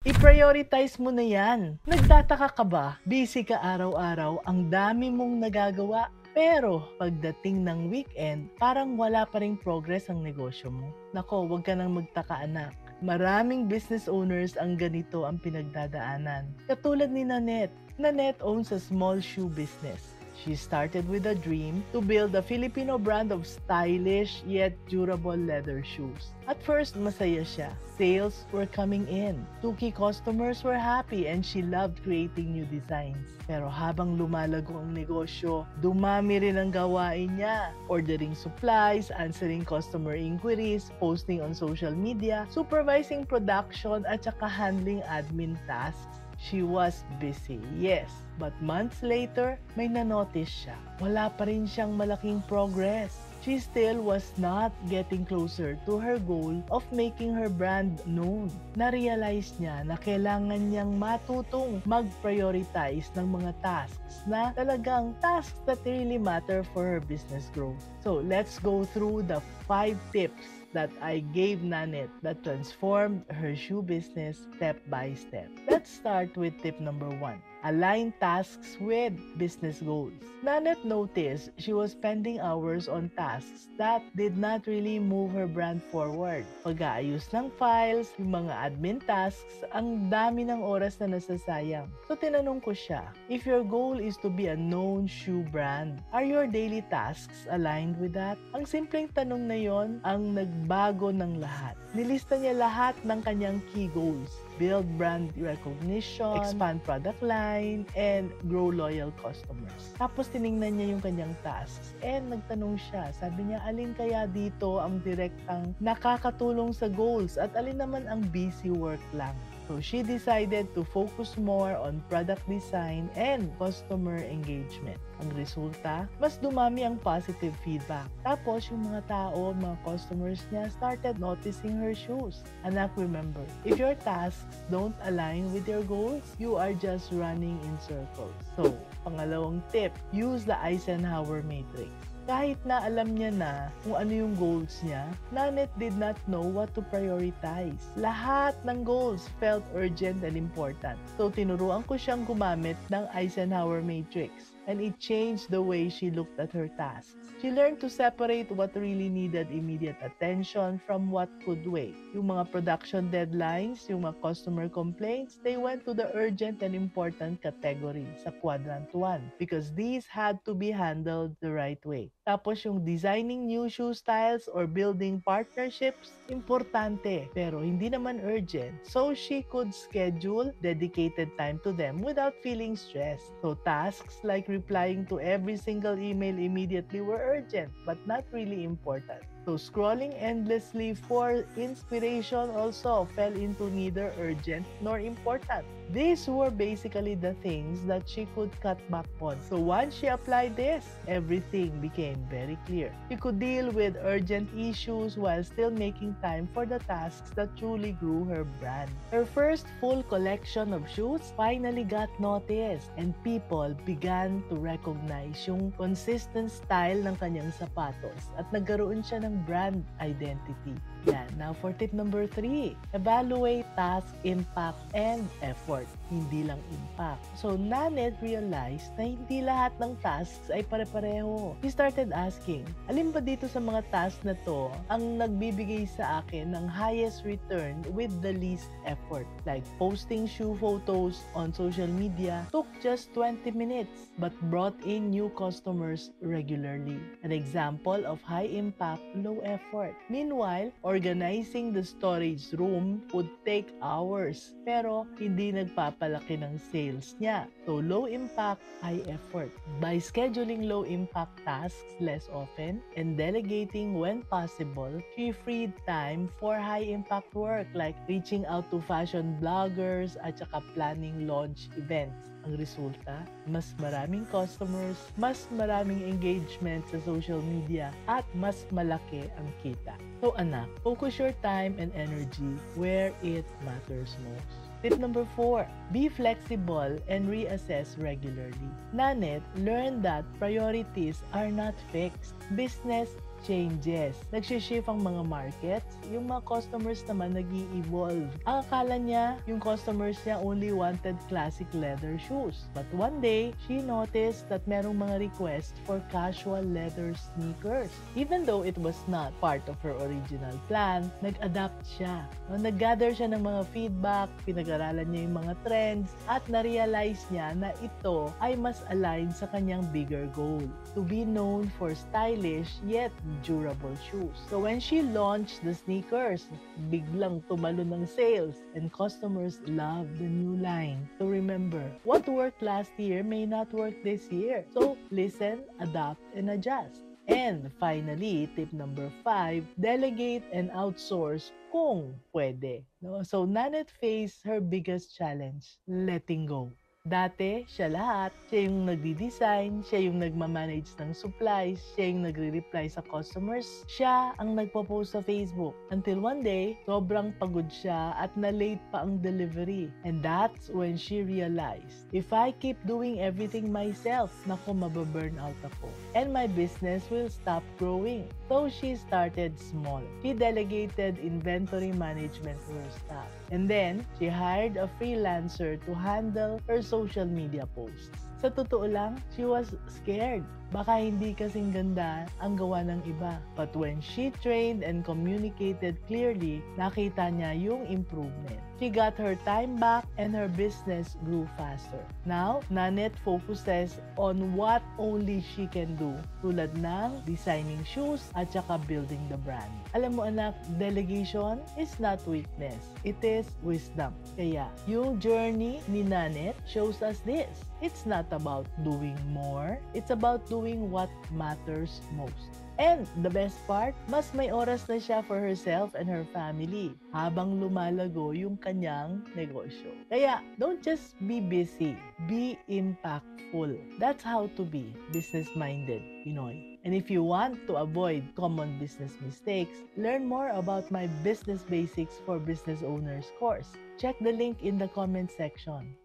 I-prioritize mo na yan. Nagtataka ka ba? Busy ka araw-araw, ang dami mong nagagawa. Pero pagdating ng weekend, parang wala pa ring progress ang negosyo mo. Nako, huwag ka nang magtaka anak. Maraming business owners ang ganito ang pinagdadaanan. Katulad ni Nanette. Nanette owns a small shoe business. She started with a dream to build a Filipino brand of stylish yet durable leather shoes. At first, masaya siya. Sales were coming in. Tuki customers were happy and she loved creating new designs. Pero habang lumalago ang negosyo, dumami rin ang gawain niya. Ordering supplies, answering customer inquiries, posting on social media, supervising production at saka handling admin tasks. She was busy, yes. But months later, may na-notice siya. Wala pa rin siyang malaking progress. She still was not getting closer to her goal of making her brand known. Na-realize niya na kailangan niyang matutong mag-prioritize ng mga tasks na talagang tasks that really matter for her business growth. So, let's go through the 5 tips that I gave Nanette that transformed her shoe business step by step. Let's start with tip number 1. Align tasks with business goals. Nanette noticed she was spending hours on tasks that did not really move her brand forward. Pag-aayos ng files, yung mga admin tasks, ang dami ng oras na nasasayang. So tinanong ko siya, if your goal is to be a known shoe brand, are your daily tasks aligned with that? Ang simpleng tanong na yon ang nagbago ng lahat. Nilista niya lahat ng kanyang key goals. Build brand recognition, expand product line, and grow loyal customers. Tapos tiningnan niya yung kanyang tasks and nagtanong siya. Sabi niya, alin kaya dito ang direktang nakakatulong sa goals at alin naman ang busy work lang? So she decided to focus more on product design and customer engagement. Ang resulta, mas dumami ang positive feedback. Tapos yung mga tao, mga customers niya started noticing her shoes. Anak, remember, if your tasks don't align with your goals, you are just running in circles. So, pangalawang tip, use the Eisenhower matrix. Kahit na alam niya na kung ano yung goals niya, Nanette did not know what to prioritize. Lahat ng goals felt urgent and important. So tinuruan ko siyang gumamit ng Eisenhower matrix and it changed the way she looked at her tasks. She learned to separate what really needed immediate attention from what could wait. Yung mga production deadlines, yung mga customer complaints, they went to the urgent and important category sa quadrant 1 because these had to be handled the right way. Tapos yung designing new shoe styles or building partnerships, importante pero hindi naman urgent. So she could schedule dedicated time to them without feeling stressed. So tasks like replying to every single email immediately were urgent but not really important. So scrolling endlessly for inspiration also fell into neither urgent nor important. These were basically the things that she could cut back on. So once she applied this, everything became very clear. She could deal with urgent issues while still making time for the tasks that truly grew her brand. Her first full collection of shoes finally got noticed and people began to recognize yung consistent style ng kanyang sapatos at nagkaroon siya ng brand identity. Yan. Now for tip number 3, evaluate task, impact, and effort. Hindi lang impact. So Nanette realized na hindi lahat ng tasks ay pare-pareho. He started asking, alin ba dito sa mga tasks na to ang nagbibigay sa akin ng highest return with the least effort? Like posting shoe photos on social media took just 20 minutes but brought in new customers regularly. An example of high impact, low effort. Meanwhile, organizing the storage room would take hours pero hindi nagpapalaki ng sales niya. So low impact, high effort. By scheduling low impact tasks less often and delegating when possible, she freed time for high impact work like reaching out to fashion bloggers at saka planning launch events. Ang resulta, mas maraming customers, mas maraming engagement sa social media, at mas malaki ang kita. So anak, focus your time and energy where it matters most. Tip number 4, be flexible and reassess regularly. Nanette learned that priorities are not fixed. Business changes. Nagsishift ang mga markets, yung mga customers naman nag-i-evolve. Ang akala niya, yung customers niya only wanted classic leather shoes. But one day, she noticed that merong mga requests for casual leather sneakers. Even though it was not part of her original plan, nag-adapt siya. Nag-gather siya ng mga feedback, pinag-aralan niya yung mga trends, at na-realize niya na ito ay mas aligned sa kanyang bigger goal, to be known for stylish yet durable shoes. So when she launched the sneakers, biglang tumalon ng sales and customers loved the new line. So remember, what worked last year may not work this year. So listen, adapt, and adjust. And finally, tip number 5, delegate and outsource kung pwede. No? So Nanette faced her biggest challenge, letting go. Dati, siya lahat. Siya yung nagdi-design, siya yung nagmamanage ng supplies, siya yung nagre-reply sa customers, siya ang nagpo-post sa Facebook. Until one day, sobrang pagod siya at na-late pa ang delivery. And that's when she realized, if I keep doing everything myself, naku, mababurn out ako. And my business will stop growing. So she started small. She delegated inventory management to her staff. And then, she hired a freelancer to handle her social media posts. Sa totoo lang, she was scared. Baka hindi kasing ganda ang gawa ng iba. But when she trained and communicated clearly, nakita niya yung improvement. She got her time back and her business grew faster. Now, Nanette focuses on what only she can do, tulad ng designing shoes at saka building the brand. Alam mo anak, delegation is not weakness. It is wisdom. Kaya, yung journey ni Nanette shows us this. It's not about doing more. It's about doing what matters most. And the best part, mas may oras na siya for herself and her family habang lumalago yung kanyang negosyo. Kaya, don't just be busy. Be impactful. That's how to be business-minded, Pinoy. And if you want to avoid common business mistakes, learn more about my Business Basics for Business Owners course. Check the link in the comment section.